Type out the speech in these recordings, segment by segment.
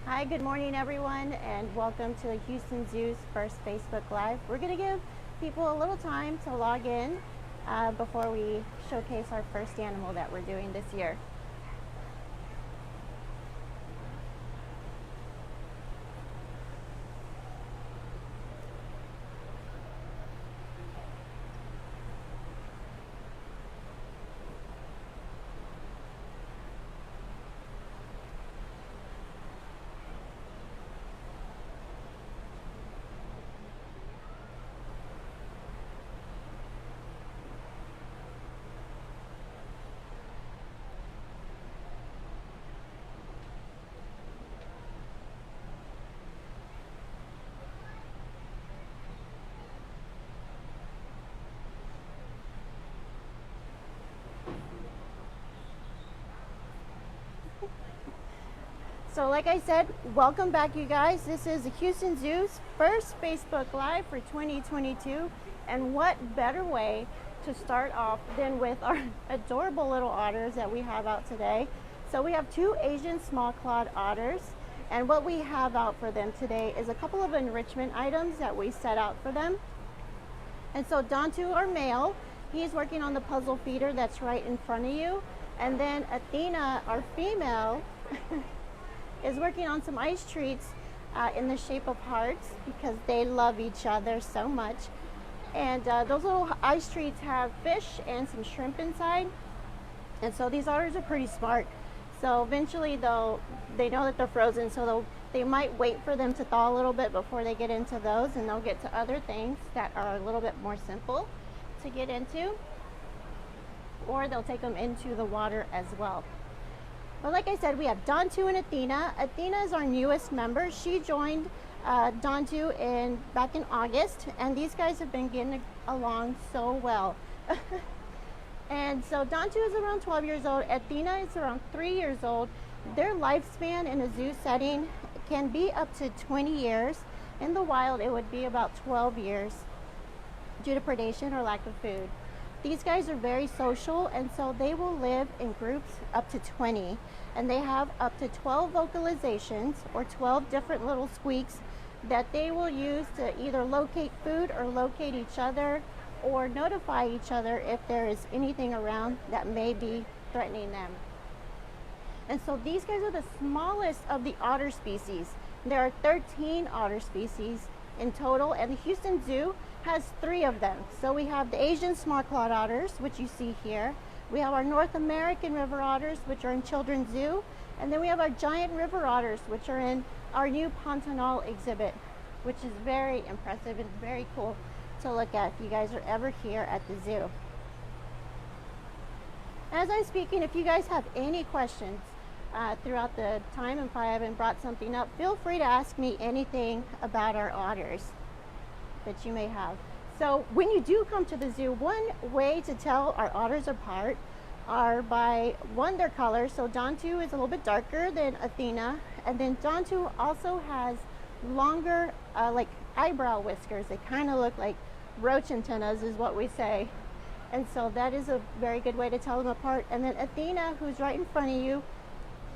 Hi, good morning everyone, and welcome to the Houston Zoo's first Facebook Live. We're going to give people a little time to log in before we showcase our first animal that we're doing this year. So like I said, welcome back you guys. This is the Houston Zoo's first Facebook Live for 2022, and what better way to start off than with our adorable little otters that we have out today. So we have two Asian small-clawed otters, and what we have out for them today is a couple of enrichment items that we set out for them. And so Dantu, our male, he's working on the puzzle feeder that's right in front of you, and then Athena, our female, is working on some ice treats in the shape of hearts because they love each other so much. And those little ice treats have fish and some shrimp inside. And so these otters are pretty smart. So eventually they know that they're frozen, so they might wait for them to thaw a little bit before they get into those, and they'll get to other things that are a little bit more simple to get into, or they'll take them into the water as well. But like I said, we have Dantu and Athena. Athena is our newest member. She joined Dantu back in August, and these guys have been getting along so well. And so Dantu is around 12 years old. Athena is around 3 years old. Their lifespan in a zoo setting can be up to 20 years. In the wild, it would be about 12 years due to predation or lack of food. These guys are very social, and so they will live in groups up to 20, and they have up to 12 vocalizations or 12 different little squeaks that they will use to either locate food or locate each other or notify each other if there is anything around that may be threatening them. And so these guys are the smallest of the otter species. There are 13 otter species in total, and the Houston Zoo has 3 of them. So we have the Asian small-clawed otters, which you see here. We have our North American river otters, which are in Children's Zoo. And then we have our giant river otters, which are in our new Pantanal exhibit, which is very impressive and very cool to look at if you guys are ever here at the zoo. As I'm speaking, if you guys have any questions throughout the time, if I haven't brought something up, feel free to ask me anything about our otters that you may have. So when you do come to the zoo, one way to tell our otters apart are by their color. So Dantu is a little bit darker than Athena, and then Dantu also has longer like eyebrow whiskers. They kind of look like roach antennas is what we say, and so that is a very good way to tell them apart. And then Athena, who's right in front of you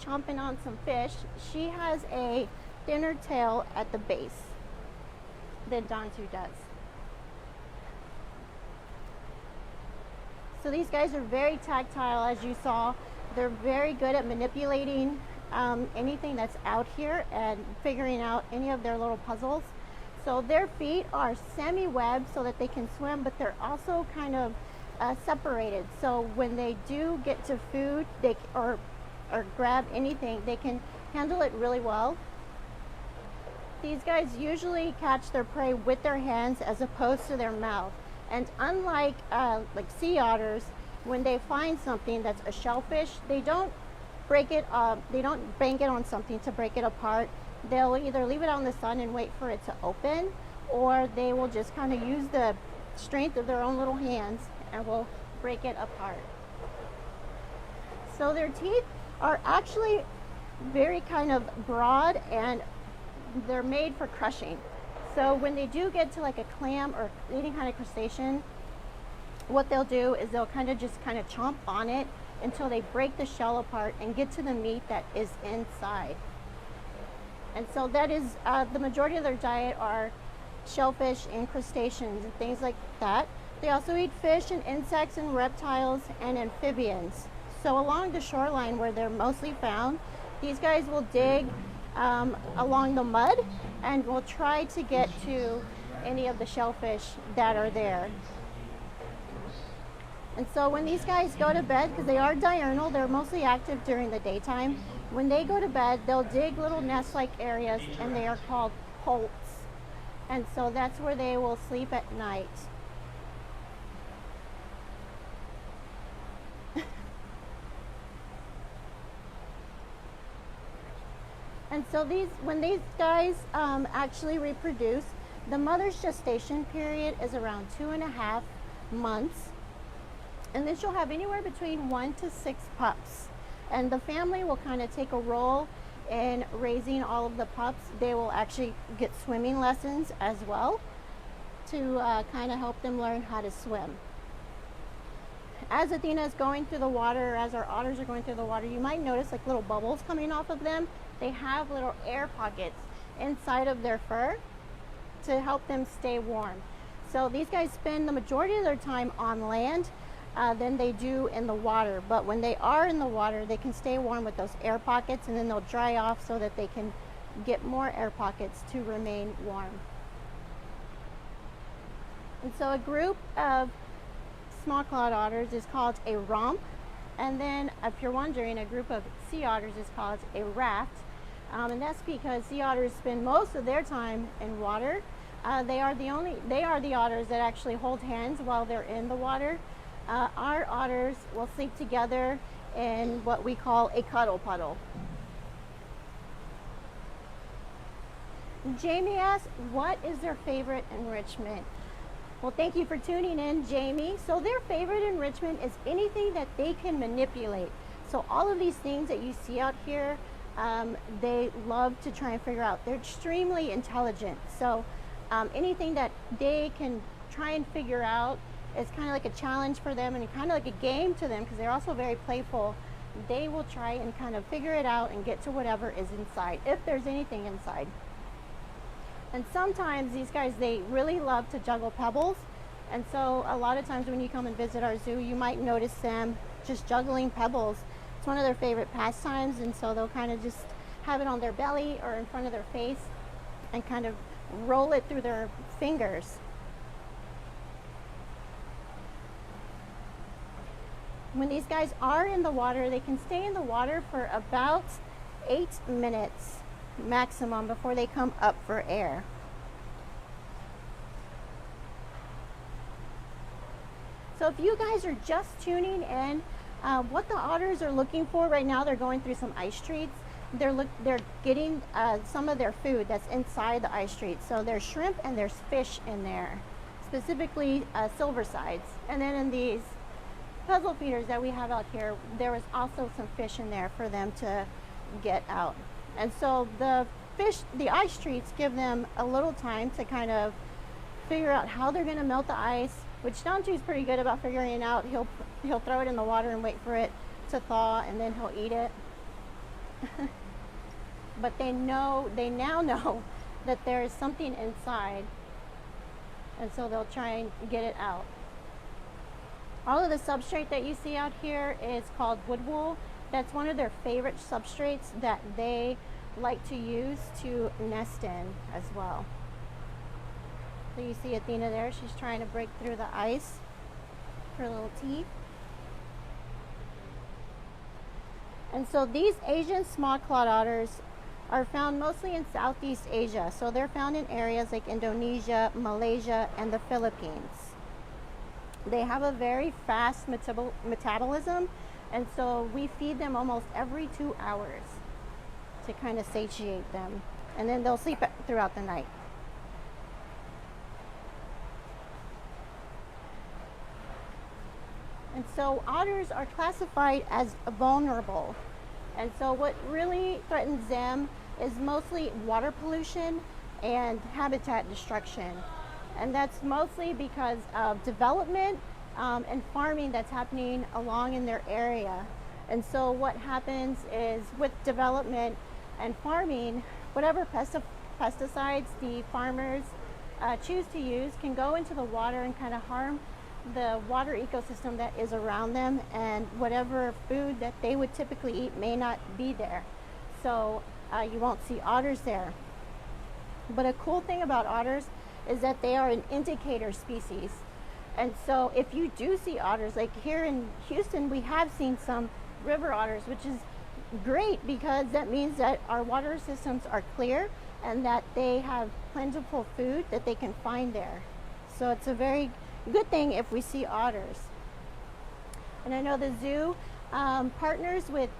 chomping on some fish, she has a thinner tail at the base than Dantu does. So these guys are very tactile, as you saw. They're very good at manipulating anything that's out here and figuring out any of their little puzzles. So their feet are semi-webbed so that they can swim, but they're also kind of separated. So when they do get to food or grab anything, they can handle it really well. These guys usually catch their prey with their hands as opposed to their mouth. And unlike like sea otters, when they find something that's a shellfish, they don't break it up, they don't bang it on something to break it apart. They'll either leave it out in the sun and wait for it to open, or they will just kind of use the strength of their own little hands and will break it apart. So their teeth are actually very kind of broad, and they're made for crushing. So when they do get to like a clam or any kind of crustacean, what they'll do is they'll kind of chomp on it until they break the shell apart and get to the meat that is inside. And so that is the majority of their diet are shellfish and crustaceans and things like that. They also eat fish and insects and reptiles and amphibians. So along the shoreline where they're mostly found, these guys will dig along the mud and will try to get to any of the shellfish that are there. And so when these guys go to bed, because they are diurnal, they're mostly active during the daytime. When they go to bed, they'll dig little nest-like areas, and they are called holts. And so that's where they will sleep at night. And so when these guys actually reproduce, the mother's gestation period is around 2.5 months. And then she'll have anywhere between 1 to 6 pups. And the family will kind of take a role in raising all of the pups. They will actually get swimming lessons as well to kind of help them learn how to swim. As Athena is going through the water, or as our otters are going through the water, you might notice like little bubbles coming off of them. They have little air pockets inside of their fur to help them stay warm. So these guys spend the majority of their time on land than they do in the water. But when they are in the water, they can stay warm with those air pockets, and then they'll dry off so that they can get more air pockets to remain warm. And so a group of small clawed otters is called a romp. And then if you're wondering, a group of sea otters is called a raft. And that's because sea otters spend most of their time in water. They are the otters that actually hold hands while they're in the water. Our otters will sleep together in what we call a cuddle puddle. Jamie asked, what is their favorite enrichment? Well, thank you for tuning in, Jamie. So their favorite enrichment is anything that they can manipulate. So all of these things that you see out here, they love to try and figure out. They're extremely intelligent. So anything that they can try and figure out, it's kind of like a challenge for them and kind of like a game to them, because they're also very playful. They will try and kind of figure it out and get to whatever is inside, if there's anything inside. And sometimes these guys, they really love to juggle pebbles. And so a lot of times when you come and visit our zoo, you might notice them just juggling pebbles. It's one of their favorite pastimes, and so they'll kind of just have it on their belly or in front of their face and kind of roll it through their fingers. When these guys are in the water, they can stay in the water for about 8 minutes maximum before they come up for air. So if you guys are just tuning in, what the otters are looking for right now, they're going through some ice treats. They're getting some of their food that's inside the ice treat. So there's shrimp and there's fish in there, specifically silver sides. And then in these puzzle feeders that we have out here, there was also some fish in there for them to get out. And so the ice treats give them a little time to kind of figure out how they're going to melt the ice, which Dantu's pretty good about figuring it out. He'll throw it in the water and wait for it to thaw, and then he'll eat it. But they now know that there is something inside, and so they'll try and get it out. All of the substrate that you see out here is called wood wool. That's one of their favorite substrates that they like to use to nest in as well. So you see Athena there, she's trying to break through the ice, her little teeth. And so these Asian small clawed otters are found mostly in Southeast Asia. So they're found in areas like Indonesia, Malaysia, and the Philippines. They have a very fast metabolism, and so we feed them almost every 2 hours to kind of satiate them. And then they'll sleep throughout the night. And so otters are classified as vulnerable. And so what really threatens them is mostly water pollution and habitat destruction. And that's mostly because of development and farming that's happening along in their area. And so what happens is with development, And farming, whatever pesticides the farmers choose to use can go into the water and kind of harm the water ecosystem that is around them, and whatever food that they would typically eat may not be there. So you won't see otters there. But a cool thing about otters is that they are an indicator species. And so if you do see otters, like here in Houston, we have seen some river otters, which is great because that means that our water systems are clear and that they have plentiful food that they can find there. So it's a very good thing if we see otters. And I know the zoo partners with,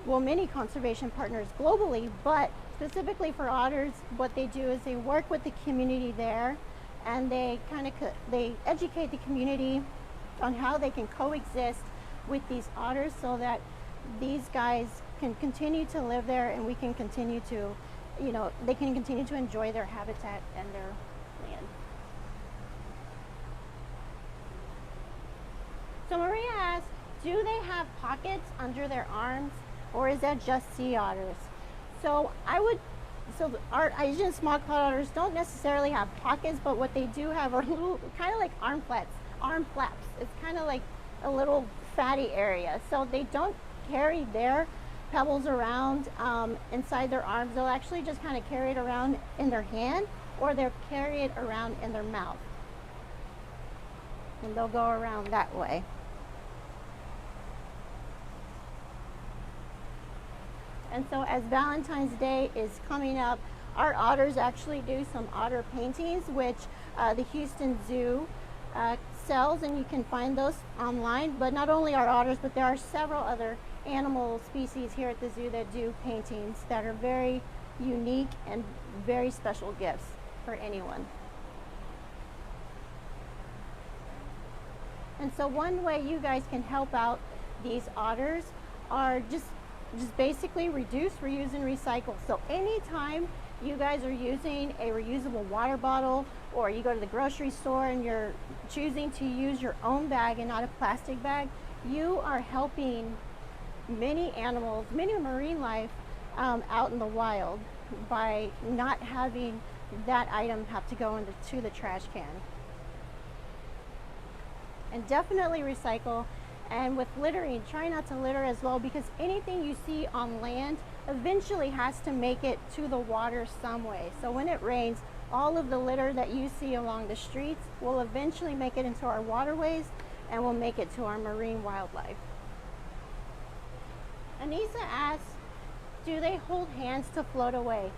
well, many conservation partners globally, but specifically for otters, what they do is they work with the community there, and they they educate the community on how they can coexist with these otters so that these guys can continue to live there, and we can continue to, you know, they can continue to enjoy their habitat and their land. So Maria asked, do they have pockets under their arms, or is that just sea otters? So our Asian small-clawed otters don't necessarily have pockets, but what they do have are little, kind of like arm flaps. It's kind of like a little fatty area. So they don't carry their pebbles around inside their arms. They'll actually just kind of carry it around in their hand, or they'll carry it around in their mouth. And they'll go around that way. And so as Valentine's Day is coming up, our otters actually do some otter paintings, which the Houston Zoo sells, and you can find those online. But not only our otters, but there are several other animal species here at the zoo that do paintings that are very unique and very special gifts for anyone. And so one way you guys can help out these otters are just basically reduce, reuse, and recycle. So anytime you guys are using a reusable water bottle, or you go to the grocery store and you're choosing to use your own bag and not a plastic bag, you are helping many animals, many marine life out in the wild by not having that item have to go into the trash can. And definitely recycle. And with littering, try not to litter as well, because anything you see on land eventually has to make it to the water some way. So when it rains, all of the litter that you see along the streets will eventually make it into our waterways and will make it to our marine wildlife. Anissa asks, do they hold hands to float away?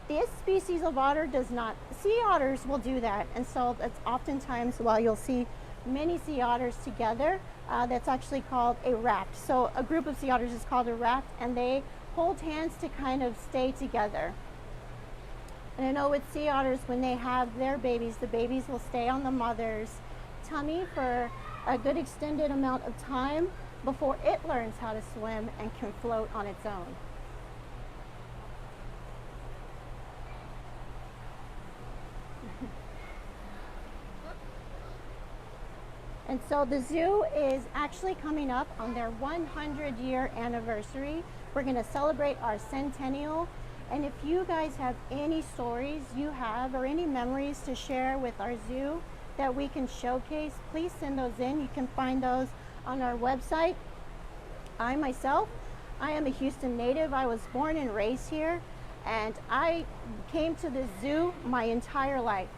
This species of otter does not. Sea otters will do that, and so that's oftentimes while you'll see many sea otters together, that's actually called a raft. So a group of sea otters is called a raft, and they hold hands to kind of stay together. And I know with sea otters, when they have their babies, the babies will stay on the mother's tummy for a good extended amount of time before it learns how to swim and can float on its own. And so the zoo is actually coming up on their 100-year anniversary. We're going to celebrate our centennial. And if you guys have any stories you have or any memories to share with our zoo that we can showcase, please send those in. You can find those on our website. I myself, I am a Houston native. I was born and raised here, and I came to the zoo my entire life.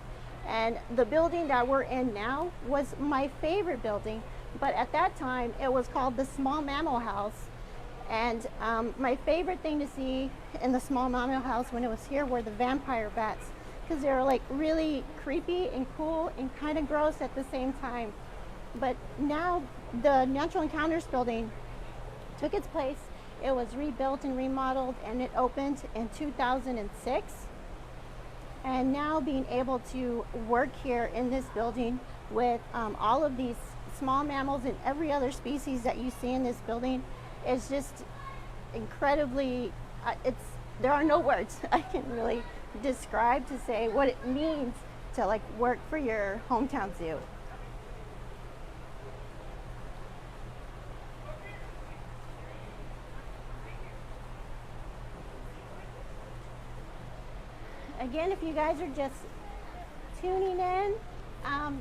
And the building that we're in now was my favorite building, but at that time it was called the Small Mammal House. And my favorite thing to see in the Small Mammal House when it was here were the vampire bats, because they were like really creepy and cool and kind of gross at the same time. But now the Natural Encounters building took its place. It was rebuilt and remodeled, and it opened in 2006. And now being able to work here in this building with all of these small mammals and every other species that you see in this building is just incredibly, there are no words I can really describe to say what it means to like work for your hometown zoo. Again, if you guys are just tuning in,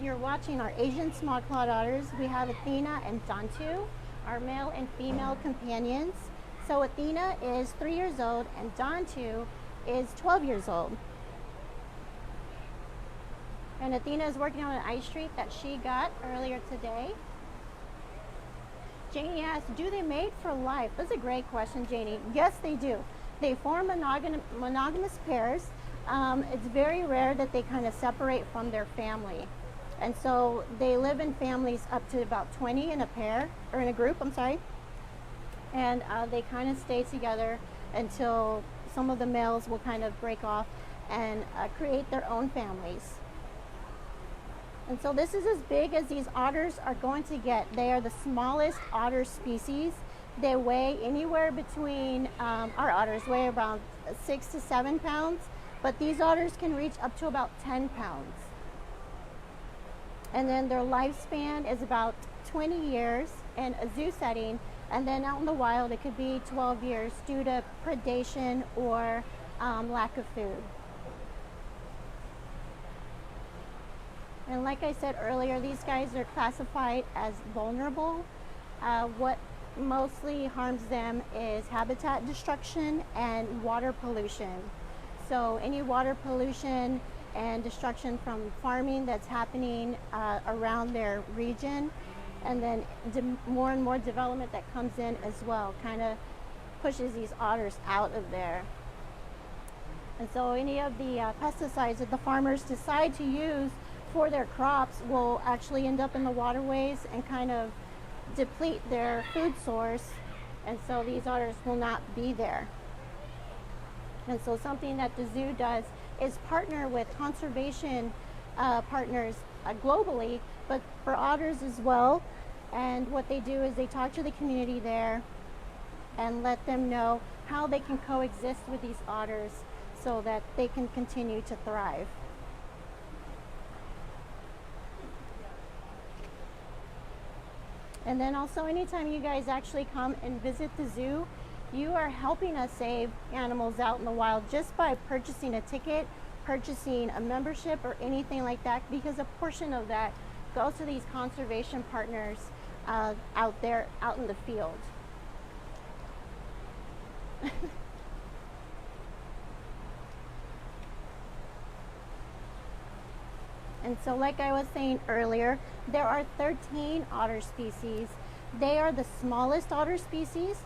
you're watching our Asian small-clawed otters. We have Athena and Dantu, our male and female companions. So Athena is 3 years old and Dantu is 12 years old. And Athena is working on an ice treat that she got earlier today. Janie asked, do they mate for life? That's a great question, Janie. Yes, they do. They form monogamous pairs. It's very rare that they kind of separate from their family. And so they live in families up to about 20 in a pair, or in a group, I'm sorry. And they kind of stay together until some of the males will kind of break off and create their own families. And so this is as big as these otters are going to get. They are the smallest otter species. They weigh anywhere between, our otters weigh around 6 to 7 pounds, but these otters can reach up to about 10 pounds. And then their lifespan is about 20 years in a zoo setting, and then out in the wild it could be 12 years due to predation or lack of food. And like I said earlier, these guys are classified as vulnerable. What mostly harms them is habitat destruction and water pollution. So any water pollution and destruction from farming that's happening around their region, and then more and more development that comes in as well, kind of pushes these otters out of there. And so any of the pesticides that the farmers decide to use for their crops will actually end up in the waterways and kind of deplete their food source, and so these otters will not be there. And so something that the zoo does is partner with conservation partners globally, but for otters as well. And what they do is they talk to the community there and let them know how they can coexist with these otters so that they can continue to thrive. And then also, anytime you guys actually come and visit the zoo, you are helping us save animals out in the wild just by purchasing a ticket, purchasing a membership, or anything like that, because a portion of that goes to these conservation partners out there, out in the field. And so like I was saying earlier, there are 13 otter species. They are the smallest otter species.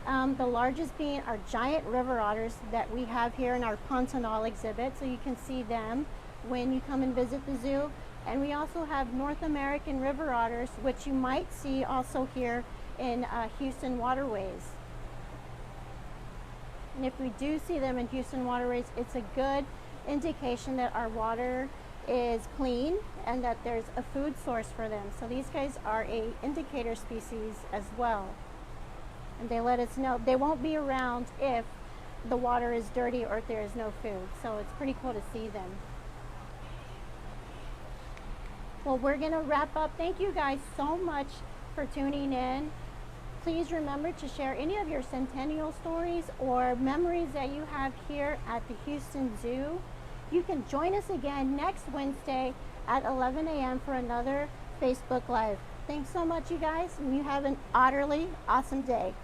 The largest being our giant river otters that we have here in our Pantanal exhibit, so you can see them when you come and visit the zoo. And we also have North American river otters, which you might see also here in Houston waterways. And if we do see them in Houston waterways, it's a good indication that our water is clean and that there's a food source for them. So these guys are a indicator species as well. And they let us know they won't be around if the water is dirty or if there is no food. So it's pretty cool to see them. Well, we're gonna wrap up. Thank you guys so much for tuning in. Please remember to share any of your centennial stories or memories that you have here at the Houston Zoo. You can join us again next Wednesday at 11 a.m. for another Facebook Live. Thanks so much, you guys, and you have an utterly awesome day.